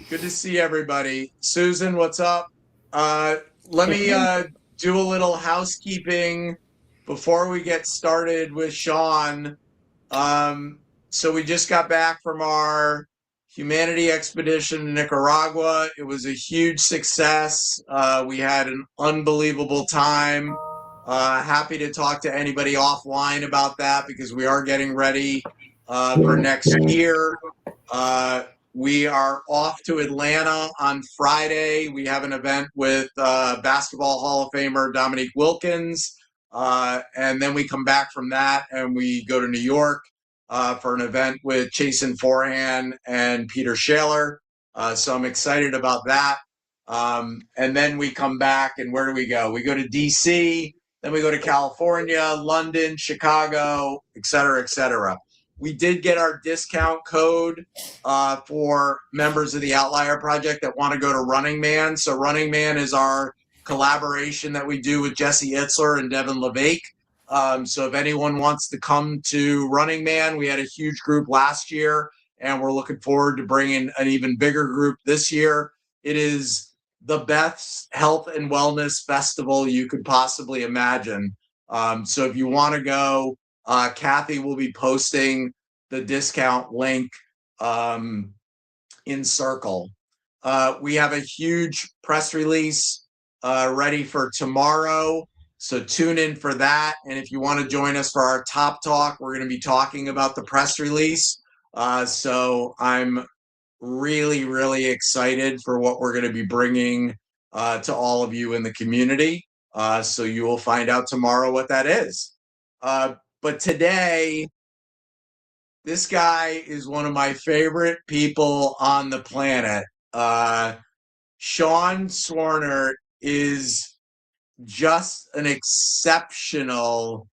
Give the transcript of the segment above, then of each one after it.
Good to see everybody. Susan, what's up? Let me do a little housekeeping before we get started with Sean. So we just got back from our humanity expedition in Nicaragua. It was a huge success. We had an unbelievable time. Happy to talk to anybody offline about that because we are getting ready for next year. Uh, we are off to Atlanta on Friday. We have an event with Basketball Hall of Famer Dominique Wilkins. And then we come back from that and we go to New York for an event with Chasen Forehand and Peter Shaler. So I'm excited about that. And then we come back and where do we go? We go to DC, then we go to California, London, Chicago, et cetera, et cetera. We did get our discount code for members of the Outlier Project that want to go to Running Man. So Running Man is our collaboration that we do with Jesse Itzler and Devin LeVake. So if anyone wants to come to Running Man, we had a huge group last year, and we're looking forward to bringing an even bigger group this year. It is the best health and wellness festival you could possibly imagine. So if you want to go, Kathy will be posting the discount link in Circle. We have a huge press release ready for tomorrow. So tune in for that. And if you want to join us for our Top Talk, we're going to be talking about the press release. So I'm really, really excited for what we're going to be bringing to all of you in the community. So you will find out tomorrow what that is. But today, this guy is one of my favorite people on the planet. Sean Swarner is just an exceptional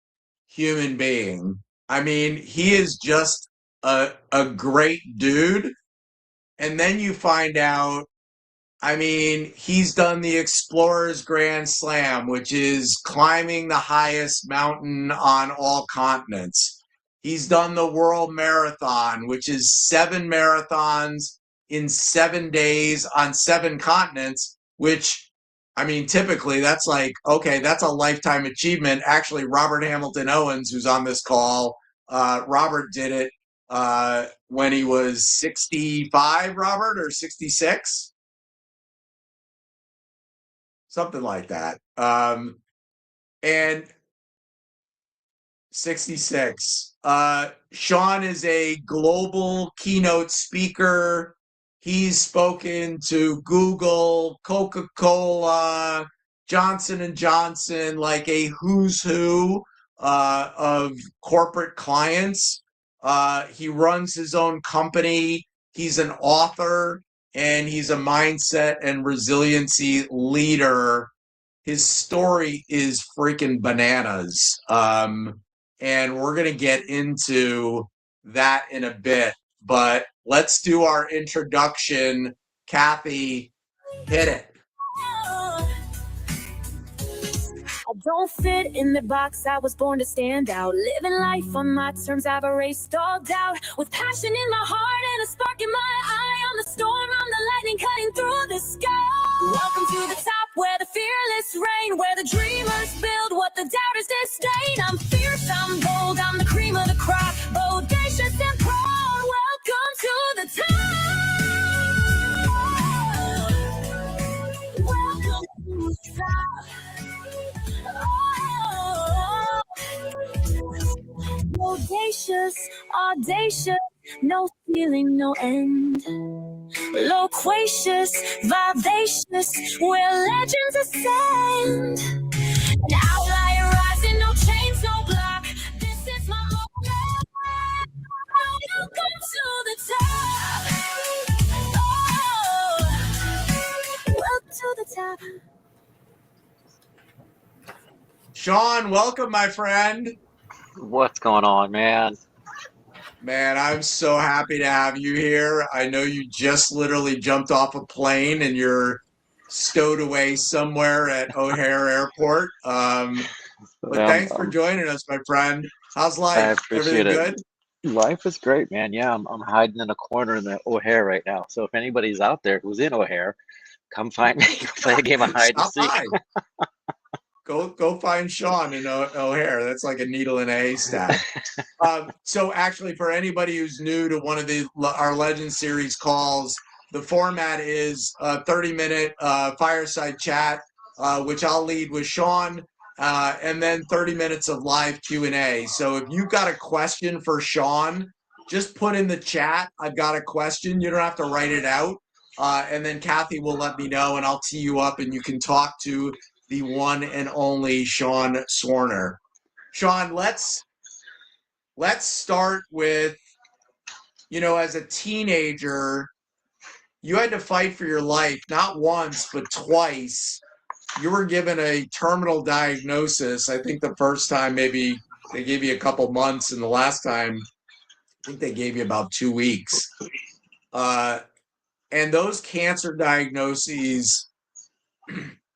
human being. I mean, he is just a great dude. And then you find out, I mean, he's done the Explorers Grand Slam, which is climbing the highest mountain on all continents. He's done the World Marathon, which is 7 marathons in 7 days on 7 continents, which, I mean, typically that's like, okay, that's a lifetime achievement. Actually, Robert Hamilton Owens, who's on this call, Robert did it when he was 65, Robert, or 66? Something like that. And 66. Sean is a global keynote speaker. He's spoken to Google, Coca-Cola, Johnson & Johnson, like a who's who of corporate clients. He runs his own company. He's an author. And he's a mindset and resiliency leader. His story is freaking bananas. And we're going to get into that in a bit. But let's do our introduction. Kathy, hit it. I don't fit in the box, I was born to stand out. Living life on my terms, I've erased all doubt. With passion in my heart and a spark in my eye. I'm the storm, I'm the lightning cutting through the sky. Welcome to the top where the fearless reign, where the dreamers build what the doubters disdain. I'm fierce, I'm bold, I'm the cream of the crop. Bodacious and proud, welcome to the top. Welcome to the top. Bodacious, audacious, no ceiling, no end. Loquacious, vivacious, where legends ascend. An outlier rising, no chains, no block. This is my moment. Welcome to the top. Oh, welcome to the top. Sean, welcome, my friend. What's going on, man? Man, I'm so happy to have you here. I know you just literally jumped off a plane and you're stowed away somewhere at O'Hare Airport. But thanks for joining us, my friend. How's life? I appreciate Everything it. good? Life is great, man. Yeah, I'm hiding in a corner in the O'Hare right now. So if anybody's out there who's in O'Hare, come find me. Go play a game of hide and Stop seek. by. Go find Sean in O'Hare. That's like a needle in a haystack. So actually, for anybody who's new to one of our Legend Series calls, the format is a 30-minute fireside chat, which I'll lead with Sean, and then 30 minutes of live Q&A. So if you've got a question for Sean, just put in the chat, I've got a question. You don't have to write it out. And then Kathy will let me know, and I'll tee you up, and you can talk to the one and only Sean Swarner. Sean, let's start with, as a teenager, you had to fight for your life, not once, but twice. You were given a terminal diagnosis. I think the first time maybe they gave you a couple months, and the last time I think they gave you about 2 weeks. And those cancer diagnoses,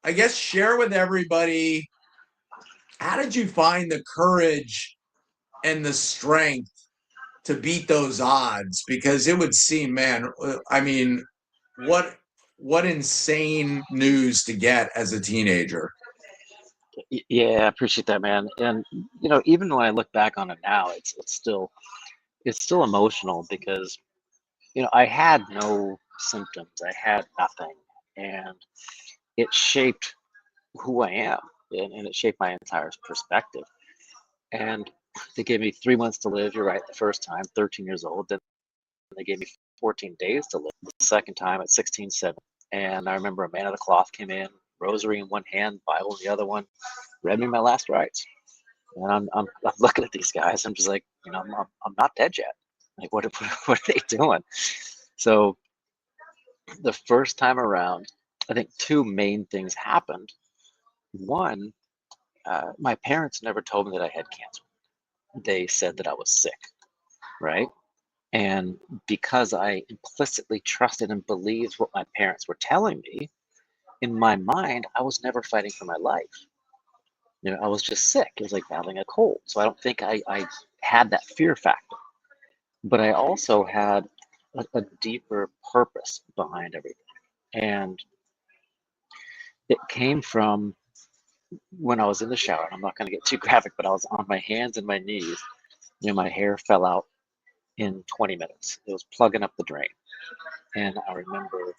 I guess, share with everybody, how did you find the courage and the strength to beat those odds? Because it would seem, man, I mean, what insane news to get as a teenager. Yeah, I appreciate that, man. And even when I look back on it now, it's still emotional because I had no symptoms. I had nothing, and it shaped who I am, and it shaped my entire perspective. And they gave me 3 months to live. You're right, the first time, 13 years old. Then they gave me 14 days to live. The second time at 16, 7. And I remember a man of the cloth came in, rosary in one hand, Bible in the other one, read me my last rites. And I'm looking at these guys. I'm just like, I'm not dead yet. Like, what are they doing? So the first time around, I think two main things happened. One, my parents never told me that I had cancer. They said that I was sick, right? And because I implicitly trusted and believed what my parents were telling me, in my mind, I was never fighting for my life. I was just sick. It was like battling a cold. So I don't think I had that fear factor. But I also had a deeper purpose behind everything. And it came from when I was in the shower. I'm not going to get too graphic, but I was on my hands and my knees. My hair fell out in 20 minutes. It was plugging up the drain. And I remember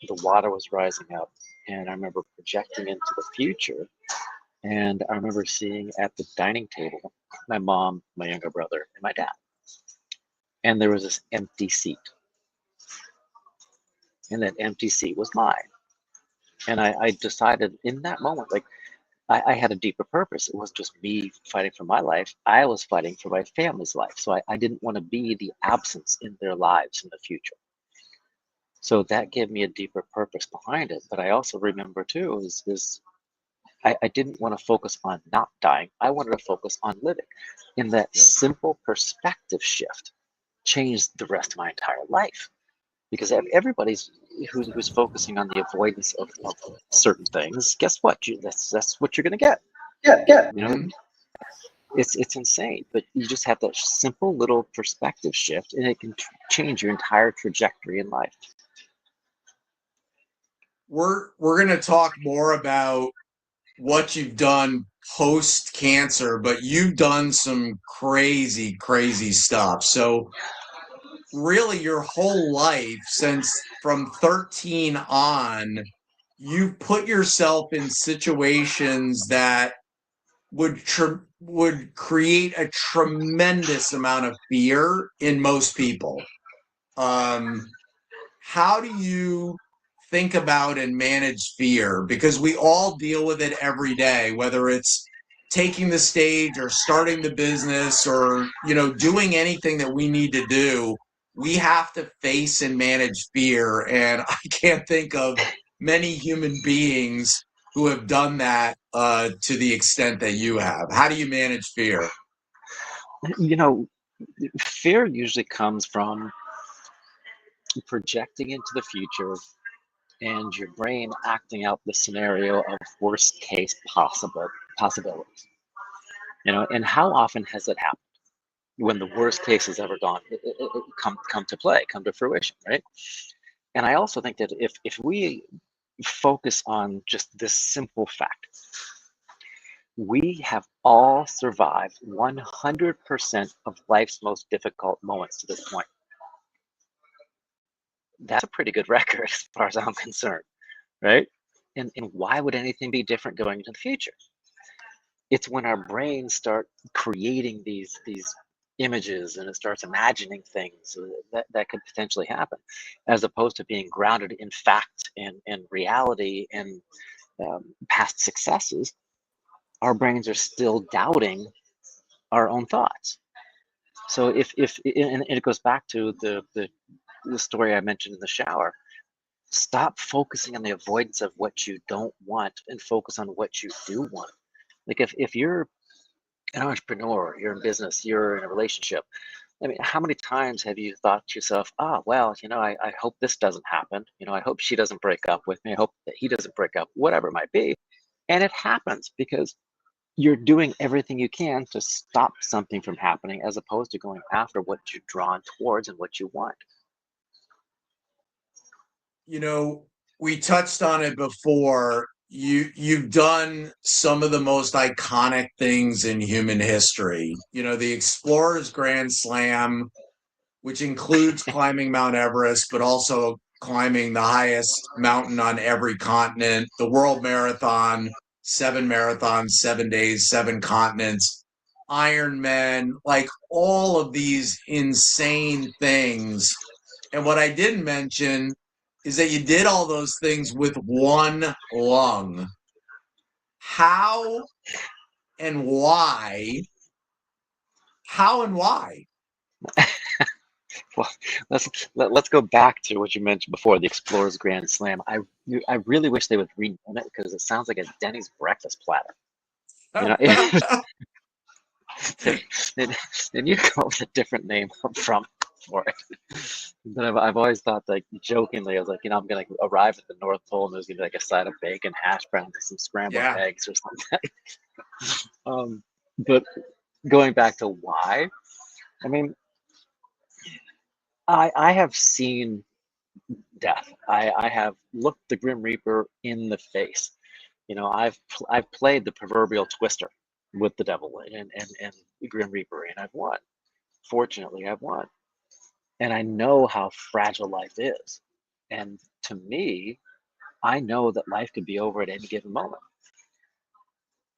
the water was rising up, and I remember projecting into the future. And I remember seeing at the dining table my mom, my younger brother, and my dad. And there was this empty seat. And that empty seat was mine. And I decided in that moment, like, I had a deeper purpose. It wasn't just me fighting for my life. I was fighting for my family's life. So I didn't want to be the absence in their lives in the future. So that gave me a deeper purpose behind it. But I also remember too, is I didn't want to focus on not dying. I wanted to focus on living. And that simple perspective shift changed the rest of my entire life. Because everybody's who's focusing on the avoidance of certain things, guess what? That's what you're going to get. Yeah. It's insane. But you just have that simple little perspective shift, and it can change your entire trajectory in life. We're going to talk more about what you've done post cancer, but you've done some crazy stuff. So really your whole life, since from 13 on, you've put yourself in situations that would create a tremendous amount of fear in most people. How do you think about and manage fear? Because we all deal with it every day, whether it's taking the stage or starting the business or, doing anything that we need to do. We have to face and manage fear. And I can't think of many human beings who have done that to the extent that you have. How do you manage fear? Fear usually comes from projecting into the future and your brain acting out the scenario of worst case possibilities. And how often has it happened? when the worst case has ever come to play, come to fruition, right? And I also think that if we focus on just this simple fact, we have all survived 100% of life's most difficult moments to this point. That's a pretty good record as far as I'm concerned, right? And why would anything be different going into the future? It's when our brains start creating these images and it starts imagining things that could potentially happen, as opposed to being grounded in fact and reality and past successes. Our brains are still doubting our own thoughts. So if and it goes back to the story I mentioned in the shower. Stop focusing on the avoidance of what you don't want and focus on what you do want. Like if you're an entrepreneur, you're in business, you're in a relationship. I mean, how many times have you thought to yourself, well, I hope this doesn't happen. I hope she doesn't break up with me. I hope that he doesn't break up, whatever it might be. And it happens because you're doing everything you can to stop something from happening, as opposed to going after what you're drawn towards and what you want. We touched on it before. You've done some of the most iconic things in human history. The Explorers Grand Slam, which includes climbing Mount Everest, but also climbing the highest mountain on every continent, the World Marathon, 7 marathons, 7 days, 7 continents, Ironman, like all of these insane things. And what I didn't mention is that you did all those things with one lung. How and why? How and why? Well, let's go back to what you mentioned before, the Explorers Grand Slam. I really wish they would rename it, because it sounds like a Denny's breakfast platter. Then you come up with a different name for it. But I've always thought, like, jokingly, I was like, I'm gonna arrive at the North Pole and there's gonna be like a side of bacon, hash browns, and some scrambled eggs or something. But going back to why, I mean, I have seen death. I have looked the Grim Reaper in the face. I've played the proverbial twister with the devil and the Grim Reaper, and I've won. Fortunately, I've won. And I know how fragile life is. And to me, I know that life could be over at any given moment.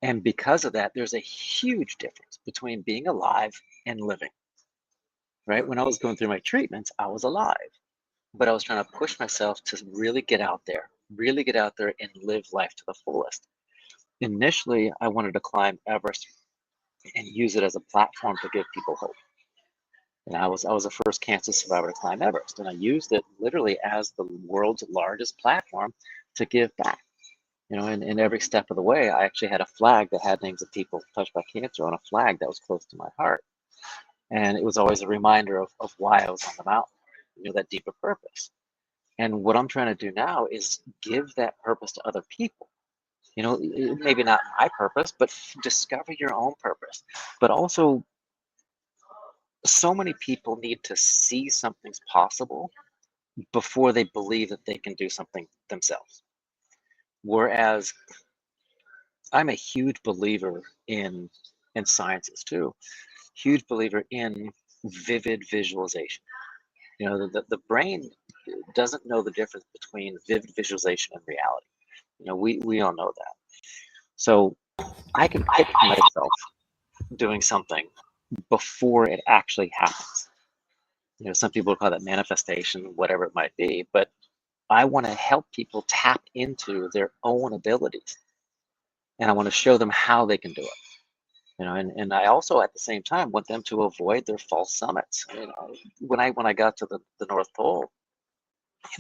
And because of that, there's a huge difference between being alive and living. Right? When I was going through my treatments, I was alive, but I was trying to push myself to really get out there and live life to the fullest. Initially, I wanted to climb Everest and use it as a platform to give people hope. And I was the first cancer survivor to climb Everest, and I used it literally as the world's largest platform to give back. And every step of the way, I actually had a flag that had names of people touched by cancer on a flag that was close to my heart. And it was always a reminder of why I was on the mountain, that deeper purpose. And what I'm trying to do now is give that purpose to other people. Maybe not my purpose, but discover your own purpose. But also, so many people need to see something's possible before they believe that they can do something themselves. Whereas I'm a huge believer in sciences too, huge believer in vivid visualization. The brain doesn't know the difference between vivid visualization and reality. We all know that. So I can picture myself doing something before it actually happens. Some people call that manifestation, whatever it might be, but I want to help people tap into their own abilities, and I want to show them how they can do it. And I also, at the same time, want them to avoid their false summits. When I got to the North Pole,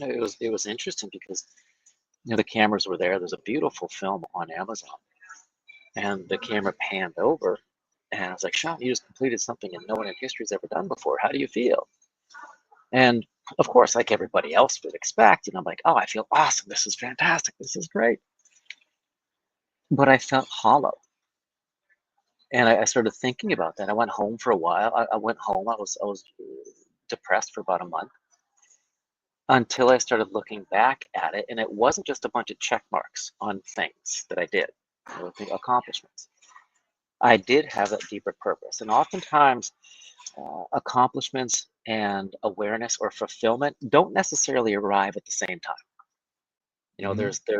it was interesting because the cameras were there. There's a beautiful film on Amazon, and the camera panned over, and I was like, Sean, you just completed something that no one in history has ever done before. How do you feel? And of course, like everybody else would expect, I'm like, oh, I feel awesome. This is fantastic. This is great. But I felt hollow. And I started thinking about that. I went home for a while. I went home. I was depressed for about a month until I started looking back at it, and it wasn't just a bunch of check marks on things that I did, the accomplishments. I did have that deeper purpose, and oftentimes accomplishments and awareness or fulfillment don't necessarily arrive at the same time.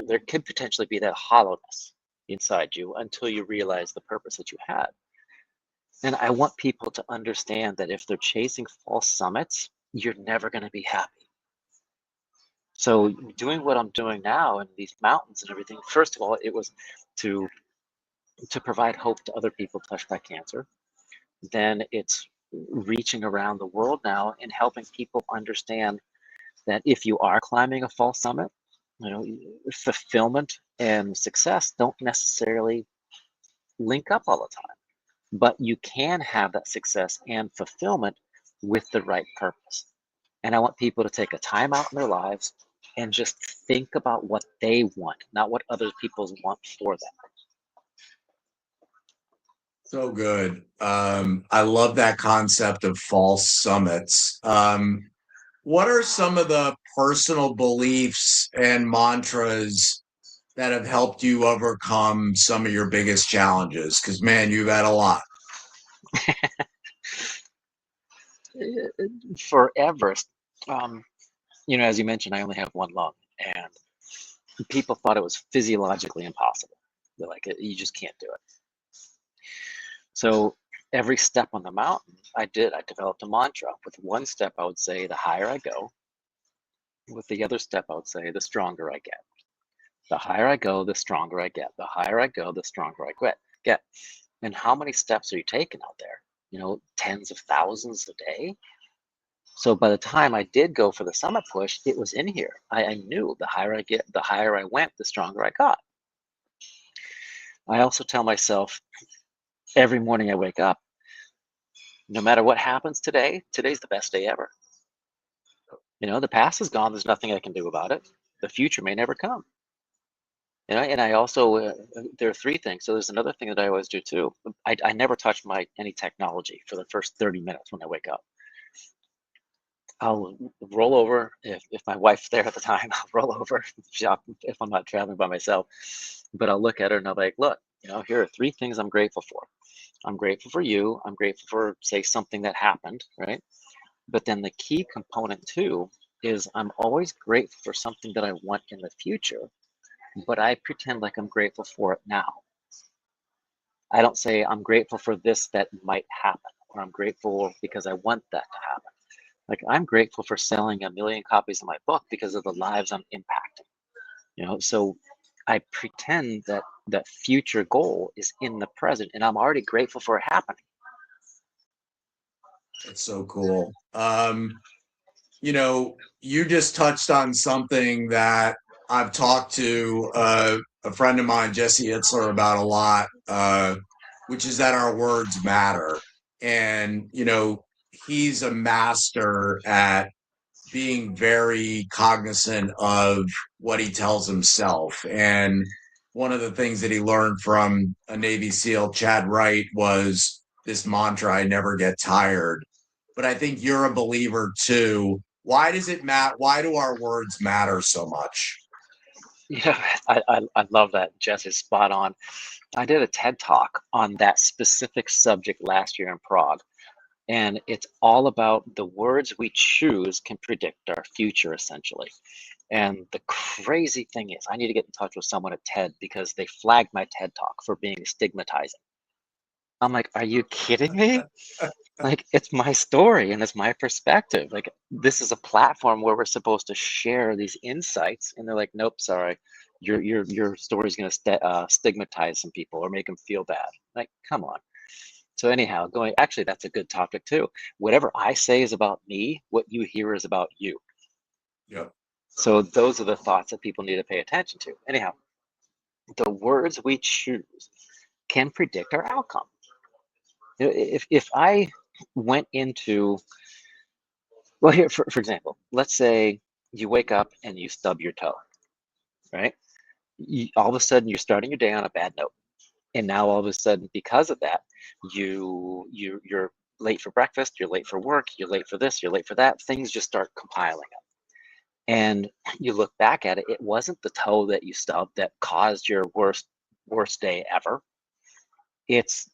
There could potentially be that hollowness inside you until you realize the purpose that you had. And I want people to understand that if they're chasing false summits, you're never going to be happy. So doing what I'm doing now in these mountains and everything, first of all, it was to provide hope to other people touched by cancer. Then it's reaching around the world now and helping people understand that if you are climbing a false summit, fulfillment and success don't necessarily link up all the time, but you can have that success and fulfillment with the right purpose. And I want people to take a time out in their lives and just think about what they want, not what other people want for them. So good. I love that concept of false summits. What are some of the personal beliefs and mantras that have helped you overcome some of your biggest challenges? Because, man, you've had a lot. Forever, as you mentioned, I only have one lung, and people thought it was physiologically impossible. They're like, you just can't do it. So every step on the mountain, I developed a mantra. With one step, I would say, the higher I go. With the other step, I would say, the stronger I get. The higher I go, the stronger I get. The higher I go, the stronger I get. And how many steps are you taking out there? Tens of thousands a day. So by the time I did go for the summit push, it was in here. I knew the higher I went, the stronger I got. I also tell myself every morning I wake up, no matter what happens today, today's the best day ever. The past is gone. There's nothing I can do about it. The future may never come. And I also, there are three things. So there's another thing that I always do too. I never touch any technology for the first 30 minutes when I wake up. I'll roll over if my wife's there at the time. I'll roll over if I'm not traveling by myself. But I'll look at her and I'll be like, look, here are three things I'm grateful for. I'm grateful for you. I'm grateful for, say, something that happened, right? But then the key component too is I'm always grateful for something that I want in the future, but I pretend like I'm grateful for it now. I don't say I'm grateful for this that might happen, or I'm grateful because I want that to happen. Like, I'm grateful for selling 1 million copies of my book because of the lives I'm impacting. So I pretend that that future goal is in the present, and I'm already grateful for it happening. That's so cool. You just touched on something that I've talked to a friend of mine, Jesse Itzler, about a lot, which is that our words matter. And, he's a master at being very cognizant of what he tells himself. And one of the things that he learned from a Navy SEAL, Chad Wright, was this mantra, I never get tired. But I think you're a believer too. Why does it matter? Why do our words matter so much? Yeah, I love that. Jess is spot on. I did a TED Talk on that specific subject last year in Prague. And it's all about the words we choose can predict our future, essentially. And the crazy thing is, I need to get in touch with someone at TED because they flagged my TED Talk for being stigmatizing. I'm like, are you kidding me? Like, it's my story and it's my perspective. Like, this is a platform where we're supposed to share these insights, and they're like, nope, sorry, your story is going to stigmatize some people or make them feel bad. Like, come on. So anyhow, actually, that's a good topic too. Whatever I say is about me, what you hear is about you. Yep. So those are the thoughts that people need to pay attention to. Anyhow, the words we choose can predict our outcome. If I went into, well, here, for example, let's say you wake up and you stub your toe, right? All of a sudden, you're starting your day on a bad note. And now all of a sudden, because of that, You're late for breakfast, you're late for work, you're late for this, you're late for that. Things just start compiling up. And you look back at it, it wasn't the toe that you stubbed that caused your worst day ever. It's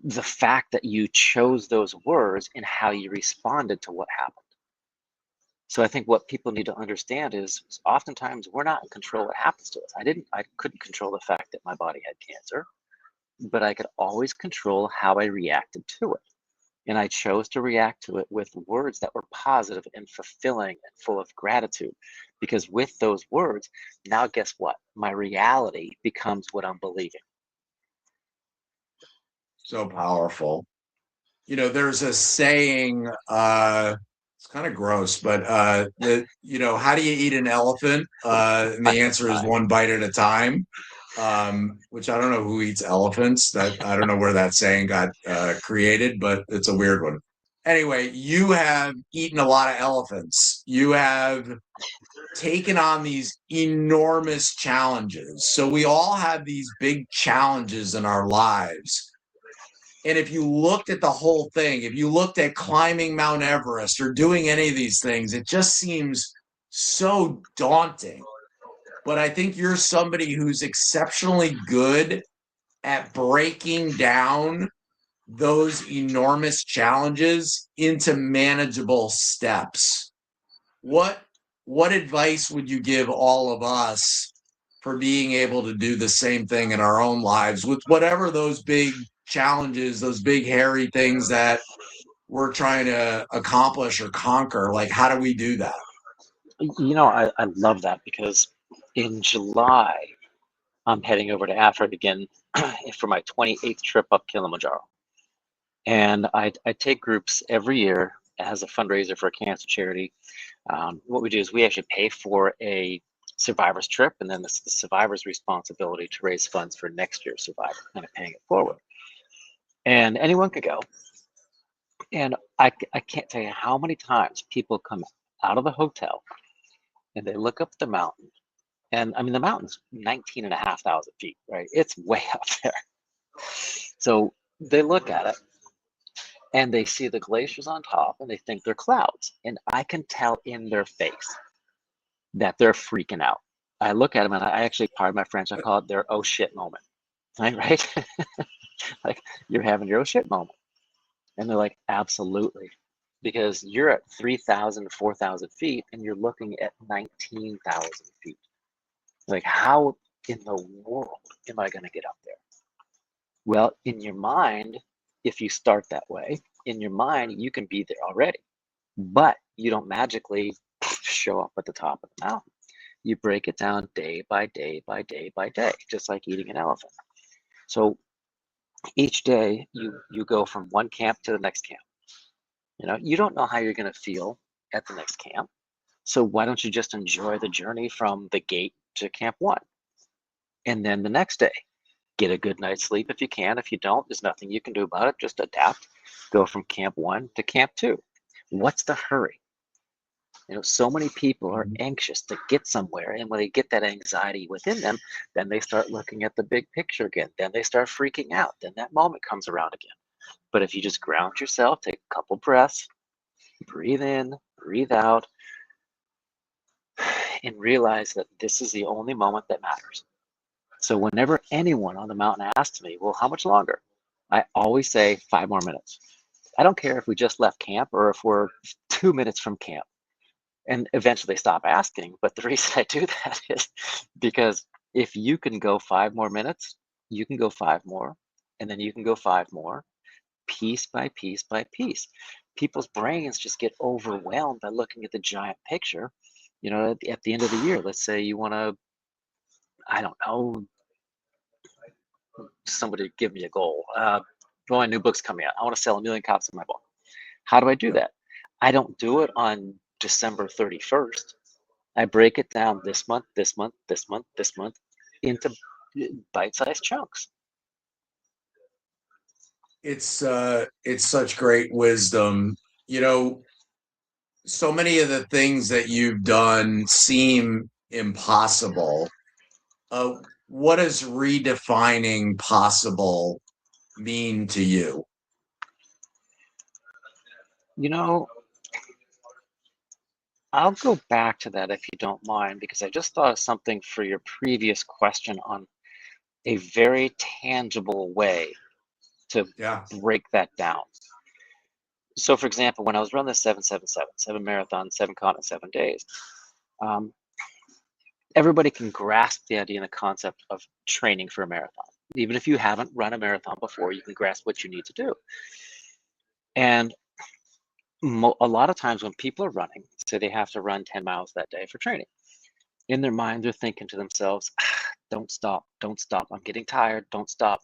the fact that you chose those words and how you responded to what happened. So I think what people need to understand is oftentimes we're not in control of what happens to us. I couldn't control the fact that my body had cancer, but I could always control how I reacted to it. And I chose to react to it with words that were positive and fulfilling and full of gratitude. Because with those words, now guess what? My reality becomes what I'm believing. So powerful. There's a saying, it's kind of gross, but that, how do you eat an elephant? And the answer is one bite at a time. Which I don't know who eats elephants. That I don't know where that saying got created, but it's a weird one. Anyway, you have eaten a lot of elephants. You have taken on these enormous challenges. So we all have these big challenges in our lives. And if you looked at the whole thing, if you looked at climbing Mount Everest or doing any of these things, it just seems so daunting. But I think you're somebody who's exceptionally good at breaking down those enormous challenges into manageable steps. What advice would you give all of us for being able to do the same thing in our own lives with whatever those big challenges, those big hairy things that we're trying to accomplish or conquer? Like, how do we do that? I love that because in July, I'm heading over to Africa again for my 28th trip up Kilimanjaro. And I take groups every year as a fundraiser for a cancer charity. What we do is we actually pay for a survivor's trip, and then the survivor's responsibility to raise funds for next year's survivor, kind of paying it forward. And anyone could go. And I can't tell you how many times people come out of the hotel and they look up the mountain. And I mean, the mountain's 19,500 feet, right? It's way up there. So they look at it and they see the glaciers on top and they think they're clouds. And I can tell in their face that they're freaking out. I look at them and I actually, pardon my French, I call it their oh shit moment, right? Like, you're having your oh shit moment. And they're like, absolutely. Because you're at 3,000, 4,000 feet and you're looking at 19,000 feet. Like, how in the world am I going to get up there? Well, in your mind, if you start that way, in your mind, you can be there already. But you don't magically show up at the top of the mountain. You break it down day by day by day by day, just like eating an elephant. So each day you go from one camp to the next camp. You don't know how you're going to feel at the next camp. So why don't you just enjoy the journey from the gate to camp 1? And then the next day, get a good night's sleep if you can. If you don't, there's nothing you can do about it. Just adapt. Go from camp 1 to camp 2. What's the hurry? So many people are anxious to get somewhere. And when they get that anxiety within them, then they start looking at the big picture again. Then they start freaking out. Then that moment comes around again. But if you just ground yourself, take a couple breaths, breathe in, breathe out, and realize that this is the only moment that matters. So whenever anyone on the mountain asks me, well, how much longer? I always say 5 more minutes. I don't care if we just left camp or if we're 2 minutes from camp. And eventually they stop asking. But the reason I do that is because if you can go 5 more minutes, you can go 5 more, and then you can go 5 more, piece by piece by piece. People's brains just get overwhelmed by looking at the giant picture. At the end of the year, let's say you want to, I don't know, somebody give me a goal. My new book's coming out. I want to sell 1 million copies of my book. How do I do that? I don't do it on December 31st. I break it down this month, this month, this month, this month into bite-sized chunks. It's such great wisdom. So many of the things that you've done seem impossible. What does redefining possible mean to you? You know, I'll go back to that if you don't mind, because I just thought of something for your previous question on a very tangible way to Yeah. break that down. So, for example, when I was running the 777, 7 marathons, 7 continents, 7 days, um, everybody can grasp the idea and the concept of training for a marathon. Even if you haven't run a marathon before, you can grasp what you need to do. And a lot of times when people are running, say they have to run 10 miles that day for training, in their mind, they're thinking to themselves, don't stop, don't stop. I'm getting tired, don't stop.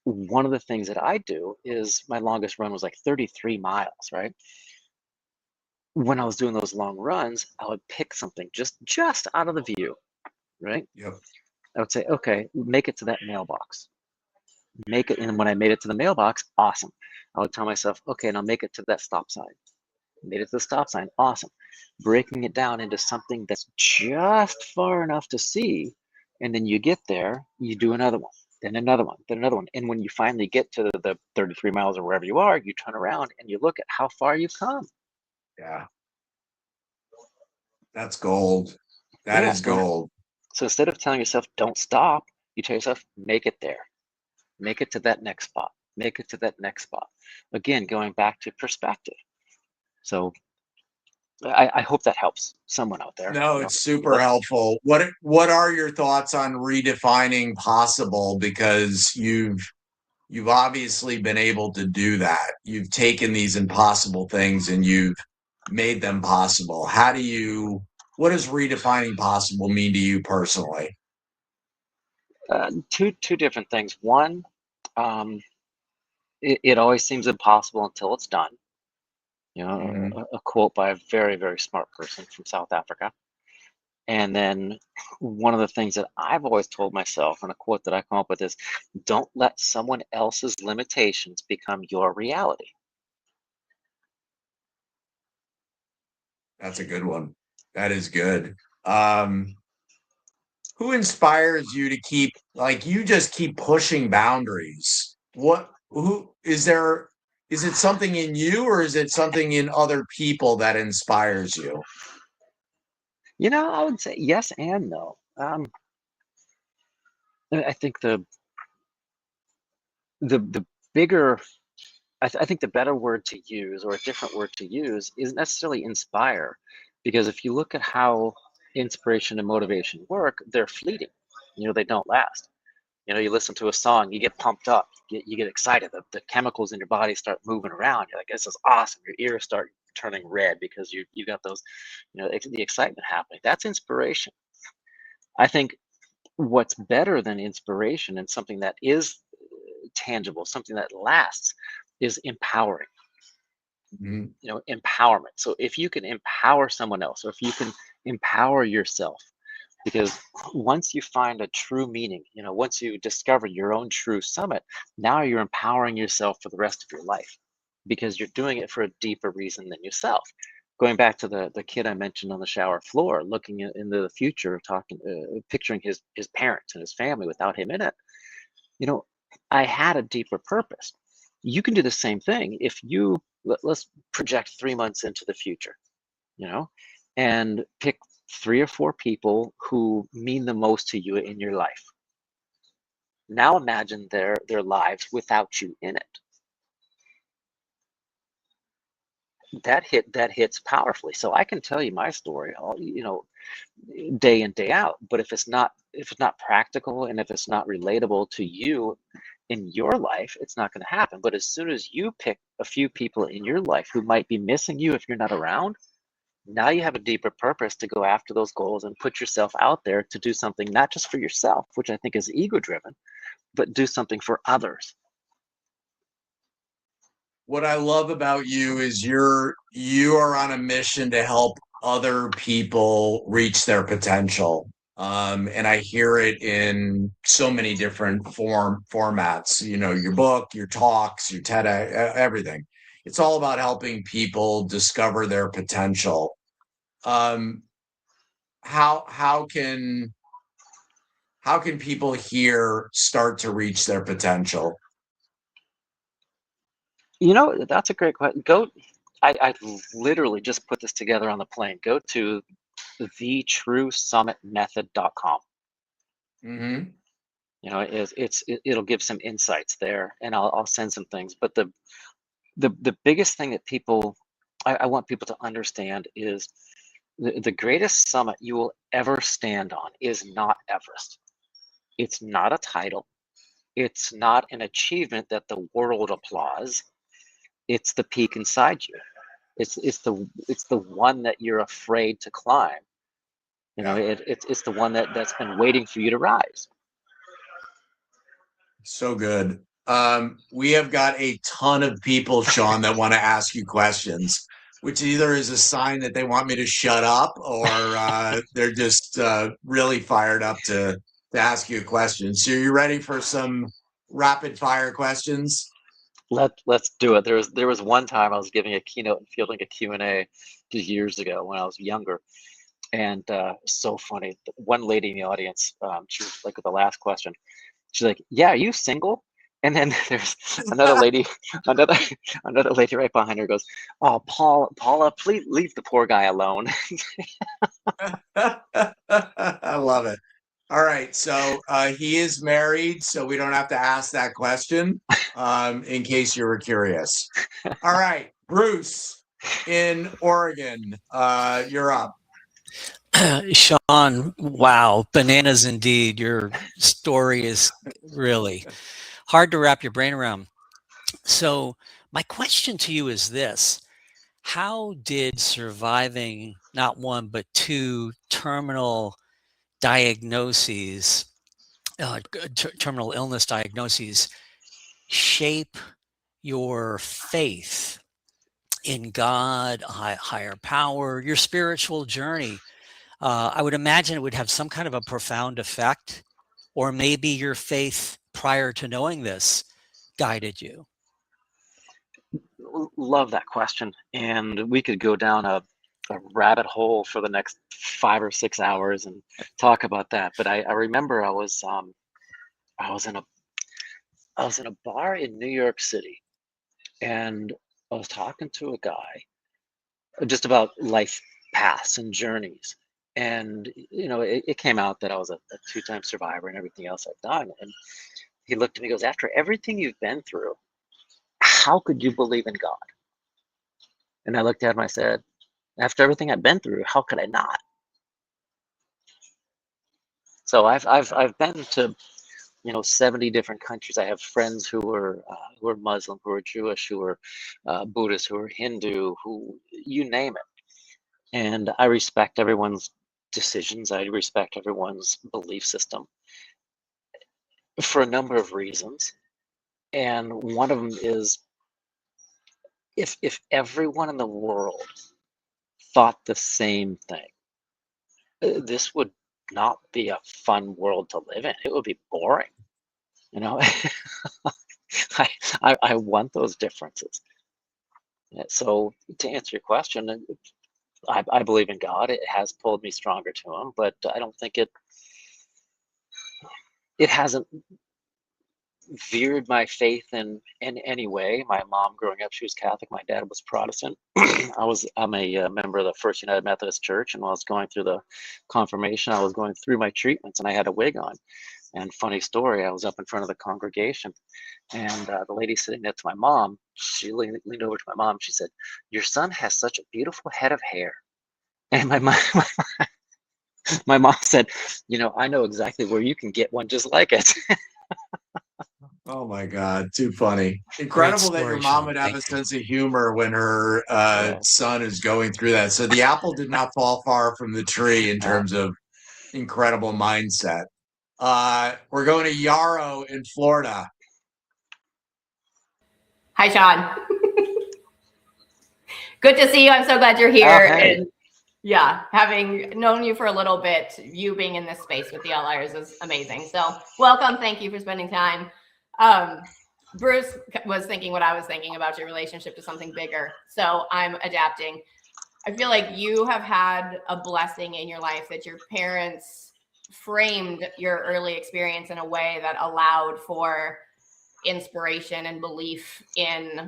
One of the things that I do is my longest run was like 33 miles, right? When I was doing those long runs, I would pick something just out of the view, right? Yep. I would say, okay, make it to that mailbox. Make it, and when I made it to the mailbox, awesome. I would tell myself, okay, now make it to that stop sign. Made it to the stop sign, awesome. Breaking it down into something that's just far enough to see, and then you get there, you do another one, then another one, then another one. And when you finally get to the 33 miles or wherever you are, you turn around and you look at how far you've come. Yeah. That's gold. That Yeah. is gold. So instead of telling yourself, don't stop, you tell yourself, make it there. Make it to that next spot. Make it to that next spot. Again, going back to perspective. So I hope that helps someone out there. No, it's super helpful. What are your thoughts on redefining possible? Because you've obviously been able to do that. You've taken these impossible things and you've made them possible. What does redefining possible mean to you personally? Two different things. One, um, it always seems impossible until it's done. You know, Mhm. a quote by a very, very smart person from South Africa. And then one of the things that I've always told myself, and a quote that I come up with is, don't let someone else's limitations become your reality. That's a good one. That is good. Um, who inspires you to keep like you just keep pushing boundaries? Who is it something in you or is it something in other people that inspires you? You know, I would say yes and no. I think the bigger, I think the better word to use, or a different word to use, isn't necessarily inspire, because if you look at how inspiration and motivation work, they're fleeting. You know, they don't last. You know, you listen to a song, you get pumped up, you get excited. The chemicals in your body start moving around. You're like, this is awesome. Your ears start turning red because you got those, the excitement happening. That's inspiration. I think what's better than inspiration and something that is tangible, something that lasts, is empowering. Mhm. Empowerment. So if you can empower someone else, or if you can empower yourself, because once you find a true meaning, once you discover your own true summit, now you're empowering yourself for the rest of your life, because you're doing it for a deeper reason than yourself. Going back to the kid I mentioned on the shower floor, looking into the future, talking, picturing his parents and his family without him in it. you know I had a deeper purpose. You can do the same thing if let's project 3 months into the future, you know and pick 3 or 4 people who mean the most to you in your life. Now imagine their lives without you in it. That hits powerfully. So I can tell you my story all, day in, day out, but if it's not practical, and if it's not relatable to you in your life, it's not going to happen. But as soon as you pick a few people in your life who might be missing you if you're not around, now you have a deeper purpose to go after those goals and put yourself out there to do something, not just for yourself, which I think is ego driven, but do something for others. What I love about you is you are on a mission to help other people reach their potential. And I hear it in so many different formats, your book, your talks, your TED, everything. It's all about helping people discover their potential. Um, how how can how can people here start to reach their potential? That's a great question. I literally just put this together on the plane. Go to thetruesummitmethod.com. Mm-hmm. It'll give some insights there, and I'll send some things. But the biggest thing that I want people to understand is the greatest summit you will ever stand on is not Everest. It's not a title. It's not an achievement that the world applauds. It's the peak inside you. It's the one that you're afraid to climb. It's the one that's been waiting for you to rise. So good. We have got a ton of people, Sean, that want to ask you questions, which either is a sign that they want me to shut up or they're just really fired up to ask you a question. So you ready for some rapid fire questions? Let's do it. There was one time I was giving a keynote and fielding a Q&A just years ago when I was younger, and so funny. One lady in the audience, she was like, with the last question, she's like, "Yeah, are you single?" And then there's another lady, another lady right behind her goes, "Oh, Paula, please leave the poor guy alone." I love it. All right. So he is married, so we don't have to ask that question in case you were curious. All right. Bruce in Oregon, you're up. Sean, wow, bananas indeed. Your story is really hard to wrap your brain around. So, my question to you is this: how did surviving not one, but two terminal diagnoses, terminal illness diagnoses, shape your faith in God, higher power, your spiritual journey? I would imagine it would have some kind of a profound effect, or maybe your faith prior to knowing this guided you. Love that question, and we could go down a rabbit hole for the next 5 or 6 hours and talk about that. But I remember I was in a bar in New York City, and I was talking to a guy just about life paths and journeys. And it came out that I was a two-time survivor and everything else I've done. And he looked at me and goes, "After everything you've been through, how could you believe in God?" And I looked at him, I said, "After everything I've been through, how could I not?" So I've been to 70 different countries. I have friends who are Muslim, who are Jewish, who are Buddhist, who are Hindu, who you name it. And I respect everyone's decisions. I respect everyone's belief system for a number of reasons. And one of them is if everyone in the world thought the same thing, this would not be a fun world to live in. It would be boring. I want those differences. So to answer your question, I believe in God. It has pulled me stronger to him, but I don't think it hasn't veered my faith in any way. My mom growing up, she was Catholic. My dad was Protestant. I'm a member of the First United Methodist Church, and while I was going through the confirmation, I was going through my treatments, and I had a wig on. And funny story, I was up in front of the congregation, and the lady sitting next to my mom, she leaned over to my mom. She said, "Your son has such a beautiful head of hair." And my mom said, "I know exactly where you can get one just like it." Oh my God, too funny. Incredible that your mom would have a sense of humor when her son is going through that. So the apple did not fall far from the tree in terms of incredible mindset. We're going to Yarrow in Florida. Hi, Sean. Good to see you. I'm so glad you're here. Hey. And yeah, having known you for a little bit, you being in this space with the Outliers is amazing. So welcome. Thank you for spending time. Bruce was thinking what I was thinking about your relationship to something bigger. So I'm adapting. I feel like you have had a blessing in your life that your parents framed your early experience in a way that allowed for inspiration and belief in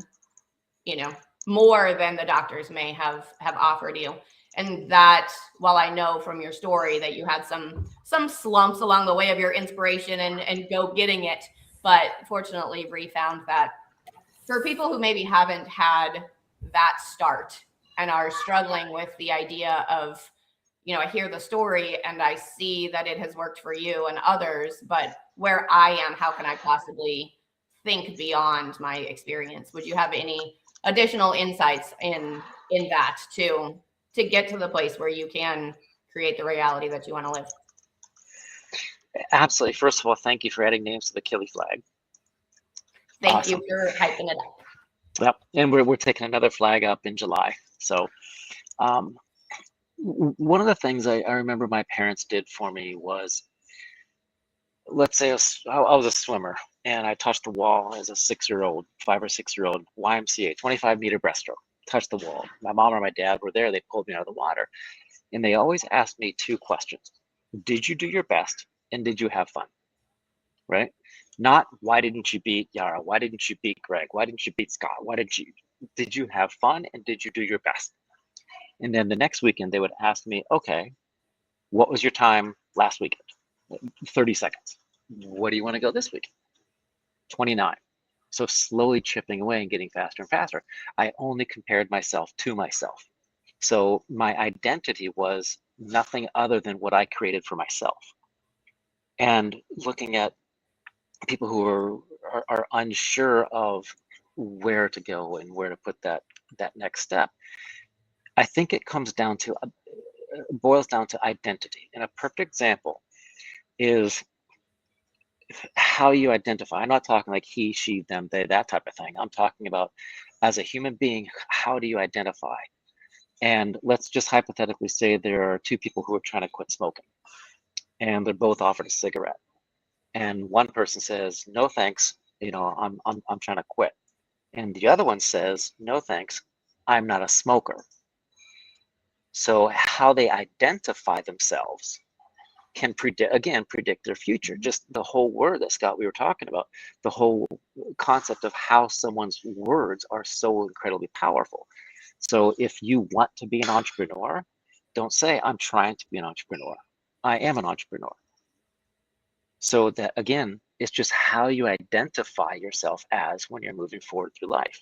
you know, more than the doctors may have offered you. And that, while I know from your story that you had some slumps along the way of your inspiration and go getting it, but fortunately Bree found that for people who maybe haven't had that start and are struggling with the idea of, you know, I hear the story and I see that it has worked for you and others, but where I am, how can I possibly think beyond my experience? Would you have any additional insights in that to get to the place where you can create the reality that you want to live? Absolutely. First of all, thank you for adding names to the Killy flag. Thank you for hyping it up. Yep, and we're taking another flag up in July. So one of the things I remember my parents did for me was, let's say I was a swimmer and I touched the wall as a 6-year-old, 5 or 6-year-old, YMCA, 25-meter breaststroke, touched the wall. My mom or my dad were there. They pulled me out of the water. And they always asked me 2 questions. Did you do your best? And did you have fun? Right? Not why didn't you beat Yara? Why didn't you beat Greg? Why didn't you beat Scott? Did you have fun? And did you do your best? And then the next weekend they would ask me, okay, what was your time last weekend? 30 seconds. What do you want to go this week? 29. So slowly chipping away and getting faster and faster. I only compared myself to myself. So my identity was nothing other than what I created for myself. And looking at people who are unsure of where to go and where to put that next step, I think it comes down to, boils down to identity. And a perfect example is how you identify. I'm not talking like he, she, them, they, that type of thing. I'm talking about as a human being, how do you identify? And let's just hypothetically say there are 2 people who are trying to quit smoking and they're both offered a cigarette. And one person says, no, thanks, you know, I'm trying to quit. And the other one says, no, thanks, I'm not a smoker. So how they identify themselves can predict their future. Just the whole word that Scott, we were talking about, the whole concept of how someone's words are so incredibly powerful. So if you want to be an entrepreneur, don't say, I'm trying to be an entrepreneur. I am an entrepreneur. So that, again, it's just how you identify yourself as when you're moving forward through life.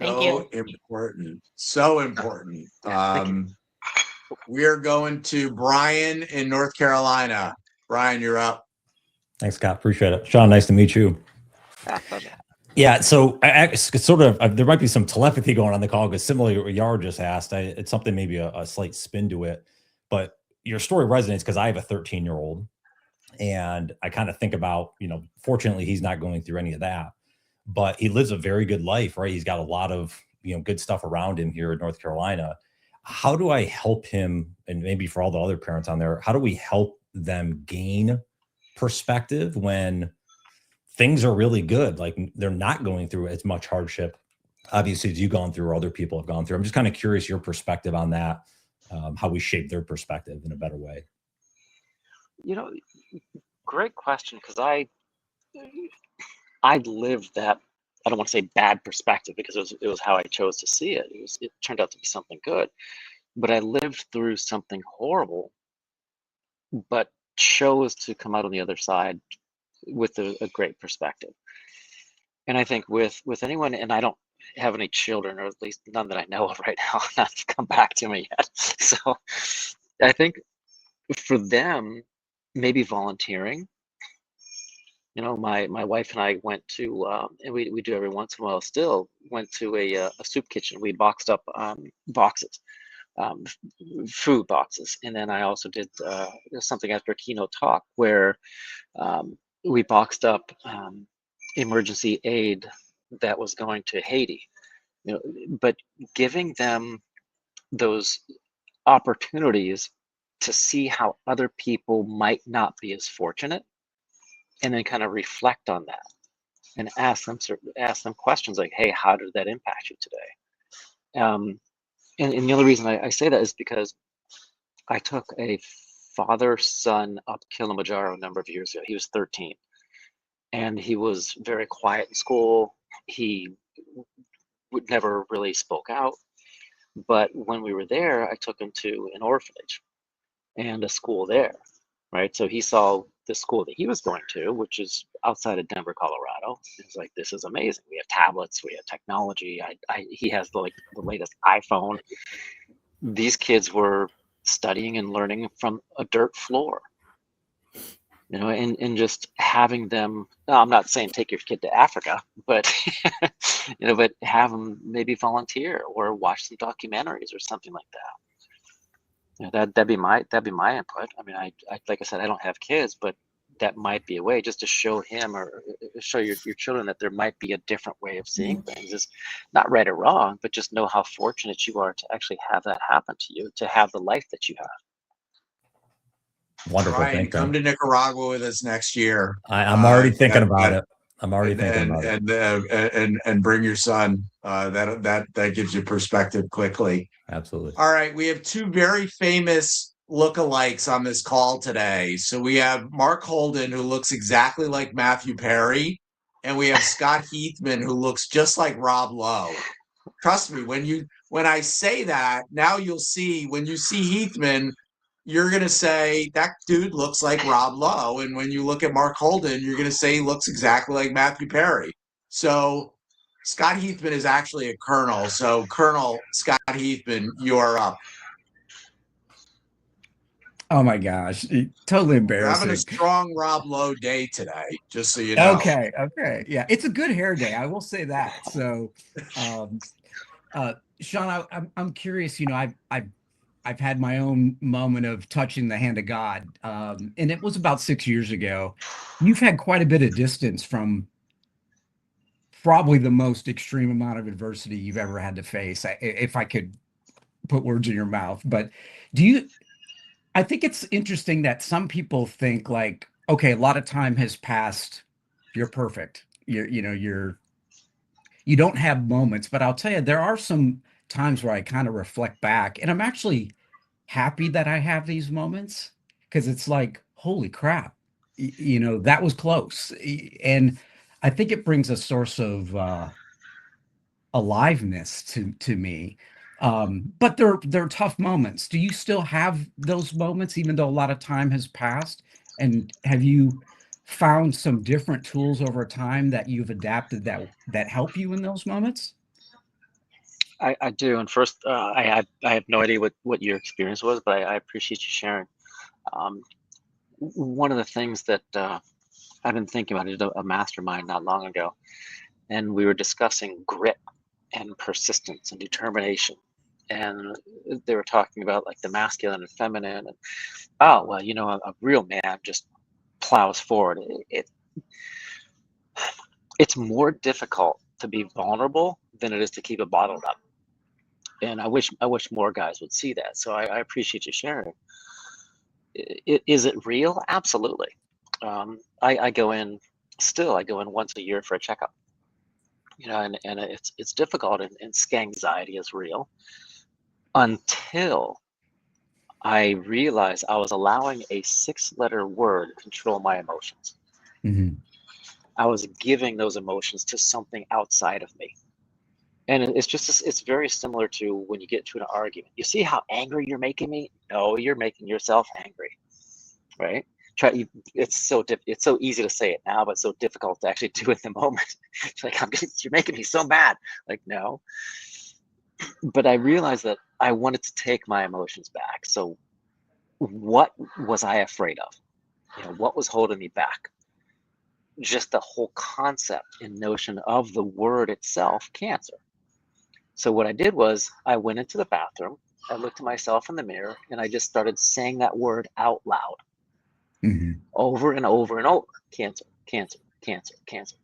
Thank you. Important. So important. We are going to Brian in North Carolina. Brian, you're up. Thanks, Scott. Appreciate it. Sean, nice to meet you. Pleasure. Yeah, so I sort of, there might be some telepathy going on the call because similarly to what Yara just asked, it's something maybe a slight spin to it, but your story resonates because I have a 13-year-old and I kind of think about, you know, fortunately he's not going through any of that, but he lives a very good life, right? He's got a lot of, you know, good stuff around him here in North Carolina. How do I help him? And maybe for all the other parents on there, how do we help them gain perspective when things are really good? Like they're not going through as much hardship, obviously, as you've gone through or other people have gone through. I'm just kind of curious your perspective on that, how we shape their perspective in a better way. You know, great question, because I lived that, I don't want to say bad perspective because it was how I chose to see it. It turned out to be something good, but I lived through something horrible, but chose to come out on the other side with a great perspective. And I think with anyone, and I don't have any children, or at least none that I know of right now, not come back to me yet. So I think for them, maybe volunteering. You know, my wife and I went to, and we do every once in a while still, went to a soup kitchen. We boxed up boxes, food boxes. And then I also did something after a keynote talk where we boxed up emergency aid that was going to Haiti. You know, but giving them those opportunities to see how other people might not be as fortunate, and then kind of reflect on that and ask them questions like, hey, how did that impact you today? And the only reason I say that is because I took a father-son up Kilimanjaro a number of years ago. He was 13 and he was very quiet in school, He would never really spoke out. But when we were there, I took him to an orphanage and a school there, right? So he saw the school that he was going to, which is outside of Denver, Colorado. He's like, this is amazing. We have tablets, we have technology. He has the latest iPhone. These kids were studying and learning from a dirt floor, you know, and just having them, no, I'm not saying take your kid to Africa, but, you know, but have them maybe volunteer or watch some documentaries or something like that. You know, that'd be my input. I mean, I like I said, I don't have kids, but that might be a way just to show him or show your children that there might be a different way of seeing things. Is not right or wrong, but just know how fortunate you are to actually have that happen to you, to have the life that you have. Wonderful Ryan, thinking. come to Nicaragua with us next year. I'm already thinking about it. I'm already thinking about it. And bring your son. That gives you perspective quickly. Absolutely. All right, we have two very famous lookalikes on this call today. So we have Mark Holden, who looks exactly like Matthew Perry, and we have Scott Heathman, who looks just like Rob Lowe. Trust me, when I say that, now you'll see, when you see Heathman, you're going to say, that dude looks like Rob Lowe. And when you look at Mark Holden, you're going to say he looks exactly like Matthew Perry. So Scott Heathman is actually a colonel. So Colonel Scott Heathman, you're up. Oh my gosh, totally You're embarrassing. having a strong Rob Lowe day today, just so you know. Okay. Yeah, it's a good hair day, I will say that. So Sean, I'm curious, you know, I've had my own moment of touching the hand of God, and it was about 6 years ago. You've had quite a bit of distance from probably the most extreme amount of adversity you've ever had to face, if I could put words in your mouth. But I think it's interesting that some people think like, okay, a lot of time has passed, you're perfect, you don't have moments. But I'll tell you, there are some times where I kind of reflect back, and I'm actually happy that I have these moments, because it's like, holy crap, that was close. And I think it brings a source of aliveness to me. But they're tough moments. Do you still have those moments, even though a lot of time has passed? And have you found some different tools over time that you've adapted that help you in those moments? I do. And first, I have no idea what your experience was, but I appreciate you sharing. One of the things that I've been thinking about, I did a mastermind not long ago, and we were discussing grit and persistence and determination. And they were talking about like the masculine and feminine. And oh, well, you know, a real man just plows forward. It's more difficult to be vulnerable than it is to keep it bottled up. And I wish more guys would see that. So I appreciate you sharing. Is it real? Absolutely. I go in once a year for a checkup. You know, and it's difficult, and anxiety is real, until I realized I was allowing a 6-letter word control my emotions. Mm-hmm. I was giving those emotions to something outside of me. And it's very similar to when you get to an argument. You see how angry you're making me? No, you're making yourself angry, right? It's so easy to say it now, but so difficult to actually do it in the moment. It's like, you're making me so mad. Like, no. But I realized that I wanted to take my emotions back. So what was I afraid of? You know, what was holding me back? Just the whole concept and notion of the word itself, cancer. So what I did was I went into the bathroom, I looked at myself in the mirror, and I just started saying that word out loud. Mm-hmm. Over and over and over. Cancer, cancer, cancer, cancer.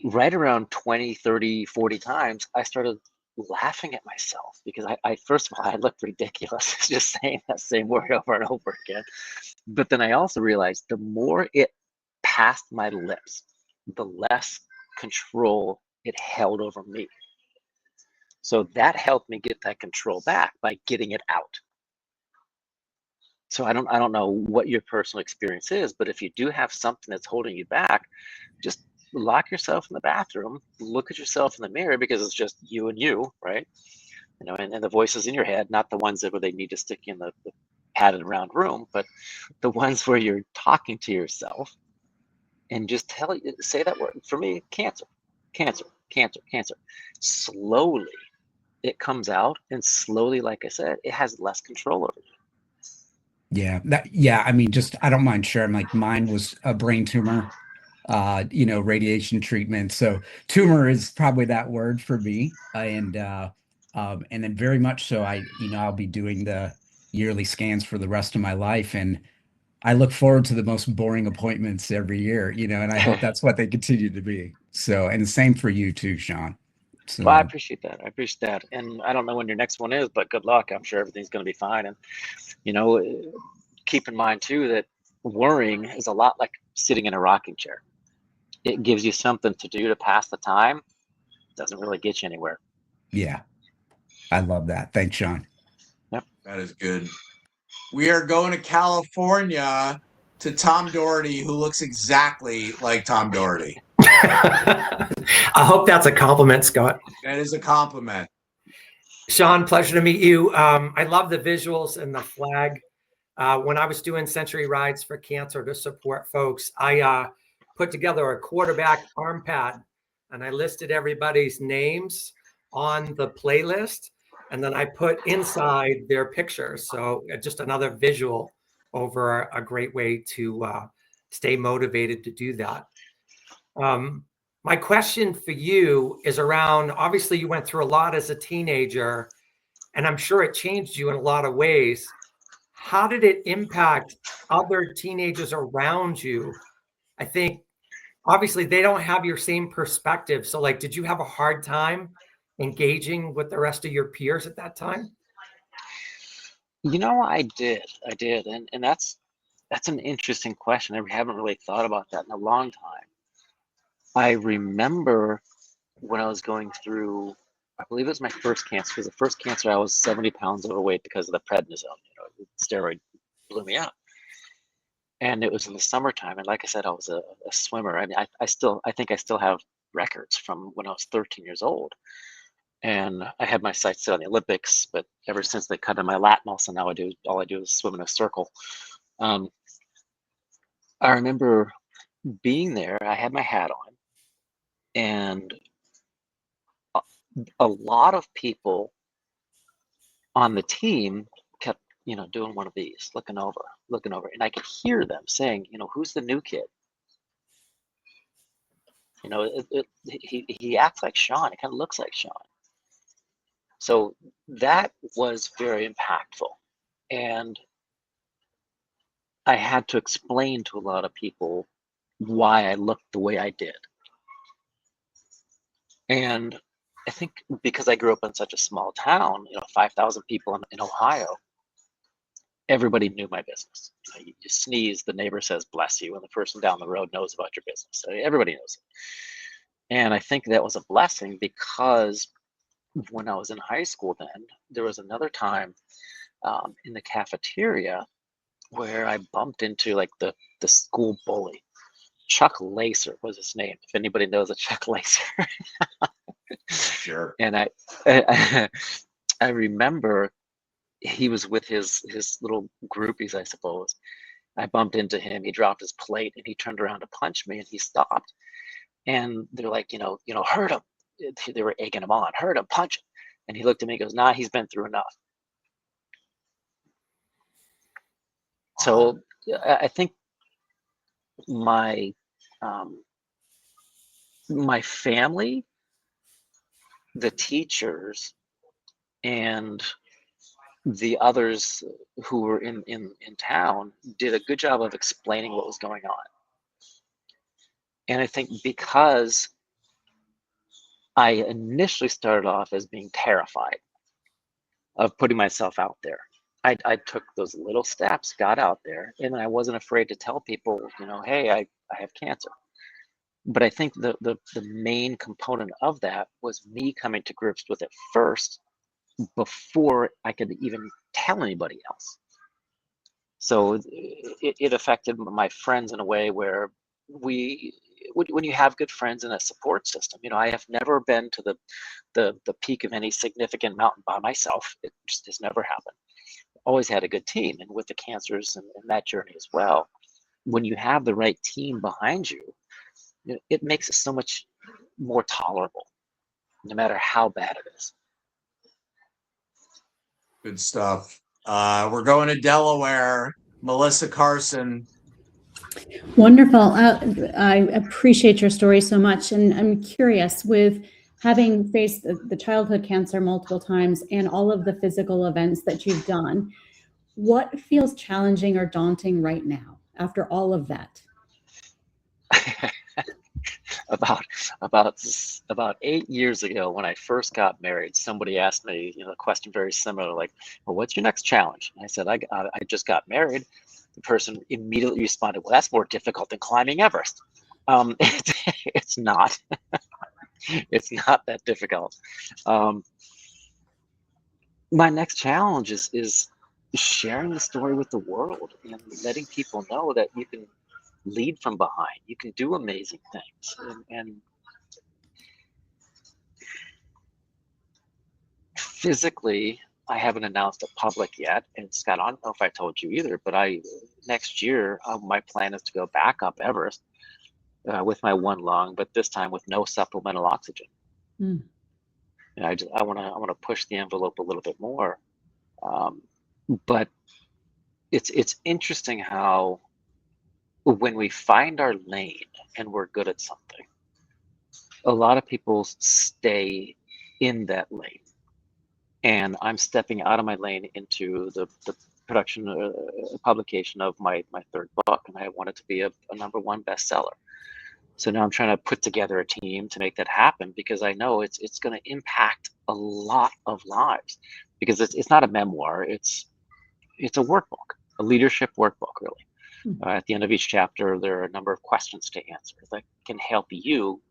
Right around 20, 30, 40 times, I started laughing at myself, because I first of all, I looked ridiculous just saying that same word over and over again. But then I also realized the more it passed my lips, the less control it held over me. So that helped me get that control back by getting it out. So I don't know what your personal experience is, but if you do have something that's holding you back, just lock yourself in the bathroom, look at yourself in the mirror, because it's just you and you, right? You know, and the voices in your head, not the ones that where they need to stick you in the padded round room, but the ones where you're talking to yourself, and just say that word. For me, cancer, cancer, cancer, cancer. Slowly it comes out, and slowly, like I said, it has less control over you. Yeah, I mean, just I don't mind sharing. Like mine was a brain tumor, radiation treatment. So tumor is probably that word for me. And then very much so I'll be doing the yearly scans for the rest of my life. And I look forward to the most boring appointments every year, and I hope that's what they continue to be. So, and the same for you too, Sean. Well, I So appreciate that. I appreciate that. And I don't know when your next one is, but good luck. I'm sure everything's going to be fine. And, you know, keep in mind too that worrying is a lot like sitting in a rocking chair. It gives you something to do to pass the time. Doesn't really get you anywhere. yeah, I love that. Thanks, Sean. Yep. That is good. We are going to California to Tom Doherty, who looks exactly like Tom Doherty. I hope that's a compliment, Scott. That is a compliment. Sean, pleasure to meet you. I love the visuals and the flag. When I was doing Century Rides for Cancer to support folks, I put together a quarterback arm pad, and I listed everybody's names on the playlist, and then I put inside their pictures. So just another visual over a great way to stay motivated to do that. My question for you is around, obviously you went through a lot as a teenager, and I'm sure it changed you in a lot of ways. How did it impact other teenagers around you? I think obviously they don't have your same perspective. So like, did you have a hard time engaging with the rest of your peers at that time? You know, I did. And that's an interesting question. I haven't really thought about that in a long time. I remember when I was going through, I believe it was my first cancer. Because the first cancer, I was 70 pounds overweight because of the prednisone. Steroid blew me up. And it was in the summertime. And like I said, I was a swimmer. I mean, I think I still have records from when I was 13 years old. And I had my sights set on the Olympics, but ever since they cut in my lat muscle, now all I do is swim in a circle. I remember being there. I had my hat on, and a lot of people on the team kept, doing one of these, looking over, and I could hear them saying, who's the new kid? He acts like Sean. It kind of looks like Sean. So that was very impactful, and I had to explain to a lot of people why I looked the way I did. And I think because I grew up in such a small town, 5,000 people in Ohio, everybody knew my business. You sneeze, the neighbor says, bless you, and the person down the road knows about your business. So everybody knows it. And I think that was a blessing, because when I was in high school then, there was another time in the cafeteria where I bumped into like the school bully. Chuck Lacer was his name, if anybody knows a Chuck Lacer. Sure. And I remember he was with his little groupies, I suppose. I bumped into him. He dropped his plate and he turned around to punch me, and he stopped. And they're like, hurt him. They were egging him on. Hurt him, punch him. And he looked at me and goes, nah, he's been through enough. So I think my family, the teachers, and the others who were in town did a good job of explaining what was going on. And I think because I initially started off as being terrified of putting myself out there, I took those little steps, got out there, and I wasn't afraid to tell people, hey, I have cancer. But I think the main component of that was me coming to grips with it first before I could even tell anybody else. So it affected my friends in a way where we, when you have good friends and a support system. I have never been to the peak of any significant mountain by myself. It just has never happened. Always had a good team, and with the cancers and that journey as well. When you have the right team behind you, it makes it so much more tolerable, no matter how bad it is. Good stuff. We're going to Delaware. Melissa Carson. Wonderful. I appreciate your story so much. And I'm curious, with having faced the childhood cancer multiple times and all of the physical events that you've done, what feels challenging or daunting right now after all of that? About 8 years ago, when I first got married, somebody asked me, a question very similar, like, "Well, what's your next challenge?" And I said, "I just got married." The person immediately responded, "Well, that's more difficult than climbing Everest." It's not. It's not that difficult. My next challenge is sharing the story with the world and letting people know that you can lead from behind. You can do amazing things. And physically, I haven't announced it public yet. And Scott, I don't know if I told you either, but next year, my plan is to go back up Everest with my one lung, but this time with no supplemental oxygen. Mm. And I want to push the envelope a little bit more. But it's interesting how when we find our lane and we're good at something, a lot of people stay in that lane. And I'm stepping out of my lane into the production, publication of my third book, and I want it to be a #1 bestseller. So now I'm trying to put together a team to make that happen, because I know it's going to impact a lot of lives, because it's not a memoir, it's a workbook, a leadership workbook, really. At the end of each chapter, there are a number of questions to answer that can help you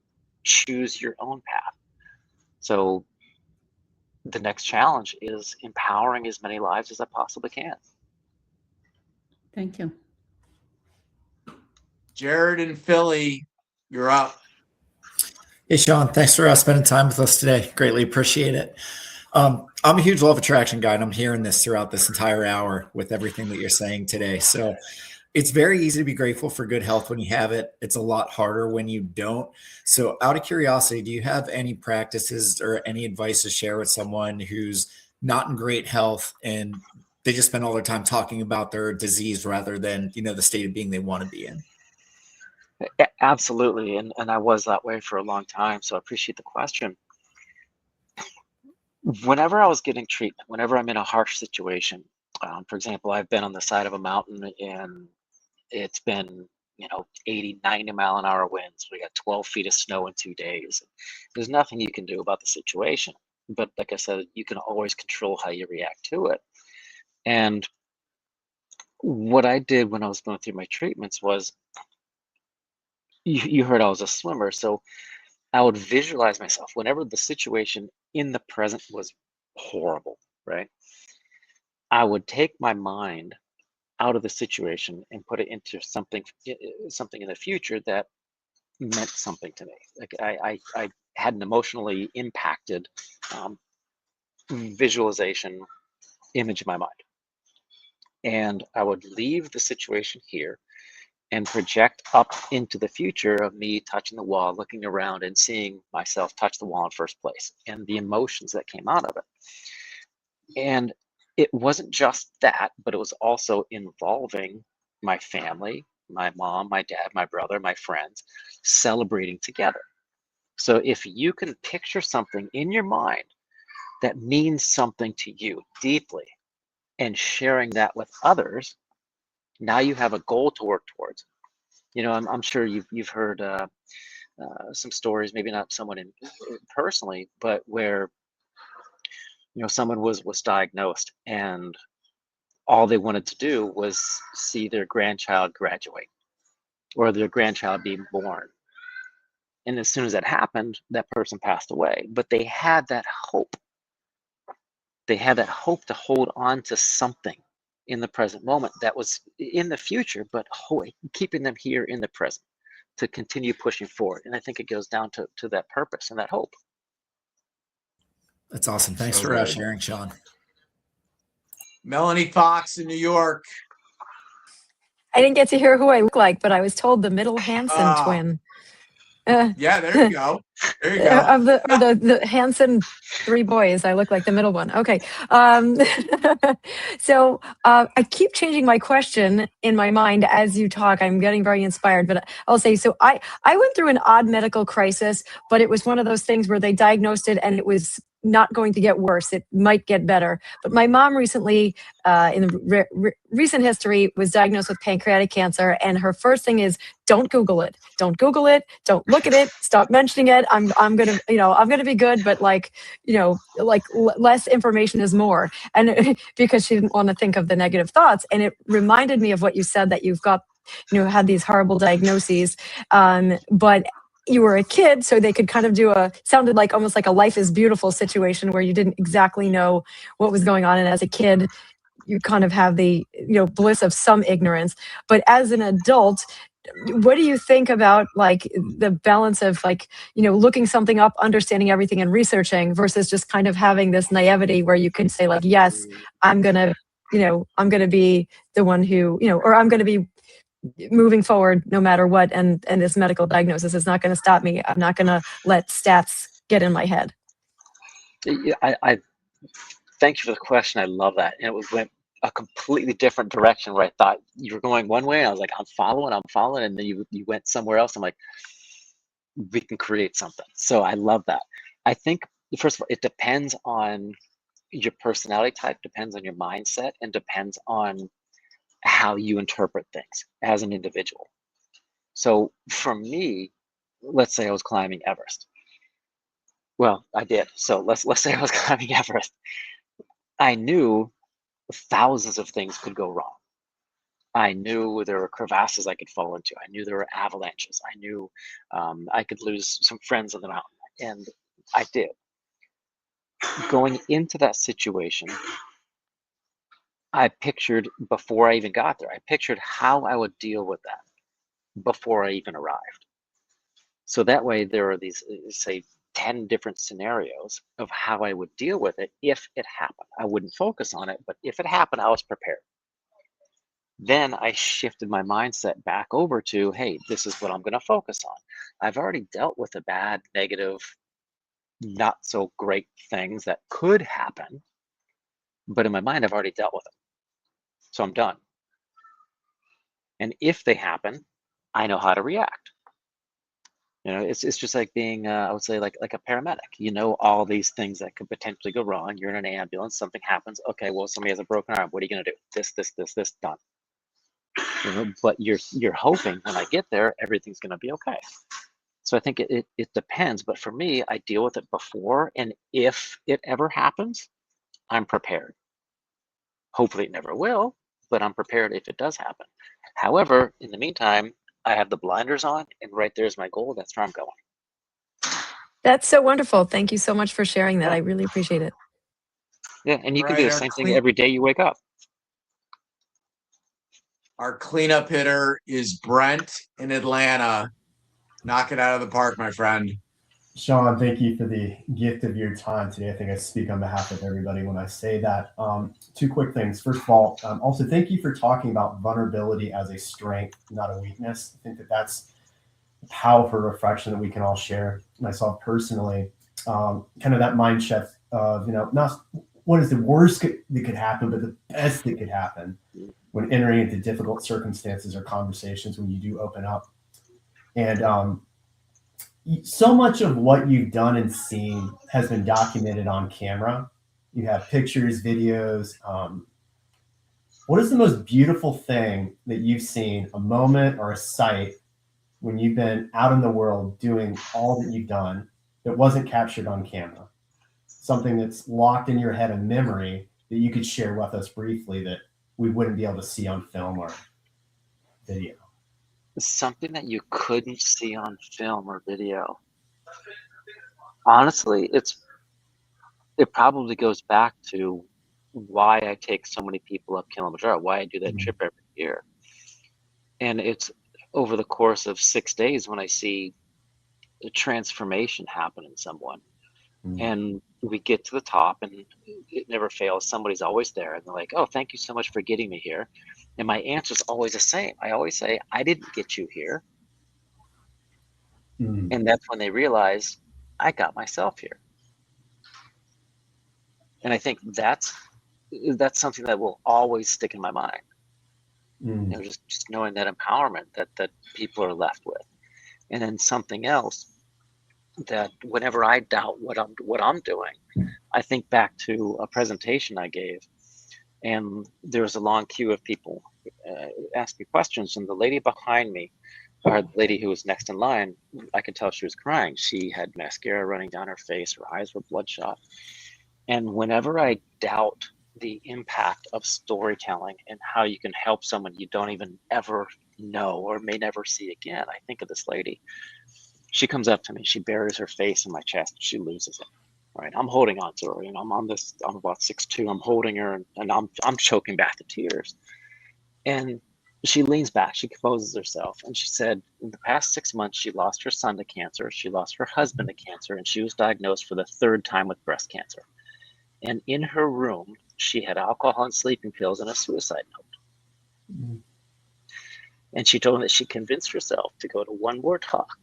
choose your own path. So the next challenge is empowering as many lives as I possibly can. Thank you. Jared in Philly, you're up. Hey, Sean, thanks for spending time with us today. Greatly appreciate it. I'm a huge law of attraction guy, and I'm hearing this throughout this entire hour with everything that you're saying today. So it's very easy to be grateful for good health when you have it. It's a lot harder when you don't. So out of curiosity, do you have any practices or any advice to share with someone who's not in great health and they just spend all their time talking about their disease rather than, the state of being they want to be in? Absolutely. And I was that way for a long time. So I appreciate the question. Whenever I was getting treatment, whenever I'm in a harsh situation, for example, I've been on the side of a mountain and it's been, 80, 90 mile an hour winds. We got 12 feet of snow in 2 days. There's nothing you can do about the situation. But like I said, you can always control how you react to it. And what I did when I was going through my treatments was, you heard I was a swimmer. So I would visualize myself whenever the situation in the present was horrible, right? I would take my mind out of the situation and put it into something in the future that meant something to me. Like I had an emotionally impacted visualization image in my mind. And I would leave the situation here and project up into the future of me touching the wall, looking around and seeing myself touch the wall in first place and the emotions that came out of it. And it wasn't just that, but it was also involving my family, my mom, my dad, my brother, my friends, celebrating together. So if you can picture something in your mind that means something to you deeply and sharing that with others, now you have a goal to work towards. I'm sure you've heard some stories, maybe not someone personally, but where someone was diagnosed and all they wanted to do was see their grandchild graduate or their grandchild be born. And as soon as that happened, that person passed away. But they had that hope. They had that hope to hold on to something in the present moment that was in the future, but keeping them here in the present to continue pushing forward. And I think it goes down to that purpose and that hope. That's awesome. Thanks So for good. sharing, Sean. Melanie Fox in New York. I didn't get to hear who I look like, but I was told the middle Hanson twin. Yeah, there you go. There you go. Of the Hanson three boys, I look like the middle one. Okay. So I keep changing my question in my mind as you talk. I'm getting very inspired, but I'll say, so I went through an odd medical crisis, but it was one of those things where they diagnosed it and it was not going to get worse. It might get better. But my mom recently, in the recent history, was diagnosed with pancreatic cancer. And her first thing is, don't Google it. Don't Google it. Don't look at it. Stop mentioning it. I'm gonna, I'm gonna be good, but less information is more. And because she didn't want to think of the negative thoughts. And it reminded me of what you said, that you've got, had these horrible diagnoses, but you were a kid, so they could kind of sounded like almost like a life is beautiful situation where you didn't exactly know what was going on. And as a kid, you kind of have the, bliss of some ignorance. But as an adult, what do you think about like the balance of looking something up, understanding everything and researching versus just kind of having this naivety where you can say like, yes, I'm going to be the one who, or I'm going to be moving forward no matter what, and this medical diagnosis is not going to stop me. I'm not going to let stats get in my head. I thank you for the question. I love that. And it went a completely different direction where I thought you were going one way, and I was like, I'm following, and then you went somewhere else. I'm like, we can create something. So I love that. I think, first of all, it depends on your personality type, depends on your mindset, and depends on how you interpret things as an individual. So for me, let's say I was climbing Everest. Well, I did. So let's say I was climbing Everest. I knew thousands of things could go wrong. I knew there were crevasses I could fall into. I knew there were avalanches. I knew I could lose some friends on the mountain, and I did. Going into that situation, I pictured, before I even got there, I pictured how I would deal with that before I even arrived. So that way there are these, say, 10 different scenarios of how I would deal with it if it happened. I wouldn't focus on it, but if it happened, I was prepared. Then I shifted my mindset back over to, hey, this is what I'm going to focus on. I've already dealt with the bad, negative, not so great things that could happen, but in my mind, I've already dealt with it. So I'm done. And if they happen, I know how to react. It's just like being, I would say, like a paramedic. You know all these things that could potentially go wrong. You're in an ambulance, something happens. Okay, well, somebody has a broken arm. What are you going to do? This, done. But you're hoping when I get there, everything's going to be okay. So I think it depends. But for me, I deal with it before, and if it ever happens, I'm prepared. Hopefully it never will, but I'm prepared if it does happen. However, in the meantime, I have the blinders on, and right there's my goal. That's where I'm going. That's so wonderful. Thank you so much for sharing that. I really appreciate it. Yeah, and you can do the same thing every day you wake up. Our cleanup hitter is Brent in Atlanta. Knock it out of the park, my friend. Sean, thank you for the gift of your time today. I think I speak on behalf of everybody when I say that. Two quick things. First of all, also thank you for talking about vulnerability as a strength, not a weakness. I think that's a powerful reflection that we can all share. Myself personally, kind of that mind shift of, not what is the worst that could happen, but the best that could happen when entering into difficult circumstances or conversations when you do open up. And so much of what you've done and seen has been documented on camera. You have pictures, videos. What is the most beautiful thing that you've seen, a moment or a sight, when you've been out in the world doing all that you've done that wasn't captured on camera? Something that's locked in your head, a memory that you could share with us briefly that we wouldn't be able to see on film or video. Something that you couldn't see on film or video. Honestly, it probably goes back to why I take so many people up Kilimanjaro, why I do that trip every year. And it's over the course of 6 days when I see a transformation happen in someone. And we get to the top, and it never fails. Somebody's always there, and they're like, "Oh, thank you so much for getting me here." And my answer is always the same. I always say, "I didn't get you here." And that's when they realize I got myself here. And I think that's something that will always stick in my mind. You know, just knowing that empowerment that people are left with. And then something else, that whenever I doubt what I'm doing, I think back to a presentation I gave, and there was a long queue of people asking questions, and the lady behind me, or the lady who was next in line, I could tell she was crying. She had mascara running down her face, her eyes were bloodshot. And whenever I doubt the impact of storytelling and how you can help someone you don't even ever know or may never see again, I think of this lady. She comes up to me, she buries her face in my chest, she loses it. Right, I'm holding on to her. You know, I'm about 6'2". I'm holding her, and I'm choking back the tears. And she leans back, she composes herself, and she said, in the past 6 months, she lost her son to cancer, she lost her husband to cancer, and she was diagnosed for the 3rd time with breast cancer. And in her room, she had alcohol and sleeping pills and a suicide note. And she told me that she convinced herself to go to one more talk.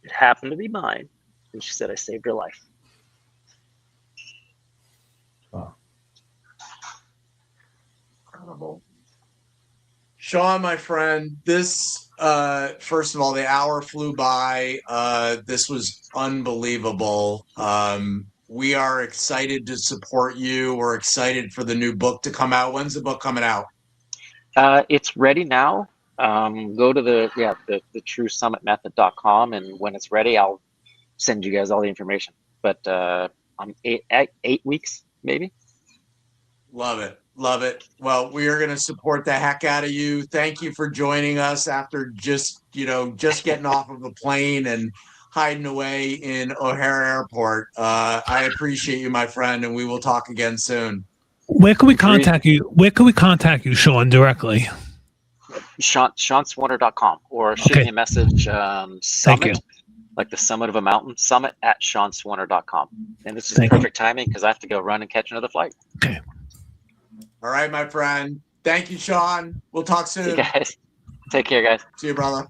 It happened to be mine, and she said, I saved her life. Wow. Incredible. Sean, my friend, this, first of all, the hour flew by. This was unbelievable. We are excited to support you. We're excited for the new book to come out. When's the book coming out? It's ready now. Go to the truesummitmethod.com, and when it's ready, I'll send you guys all the information. But I'm 8 weeks, maybe. Love it. Love it. Well, we are going to support the heck out of you. Thank you for joining us after just getting off of a plane and hiding away in O'Hare Airport. I appreciate you, my friend, and we will talk again soon. Where can we contact you? Where can we contact you, Sean, directly? SeanSwarner.com, or shoot me a message. Summit, like the summit of a mountain, summit at SeanSwarner.com. And this is perfect timing because I have to go run and catch another flight. Okay. All right, my friend. Thank you, Sean. We'll talk soon. You guys, take care, guys. See you, brother.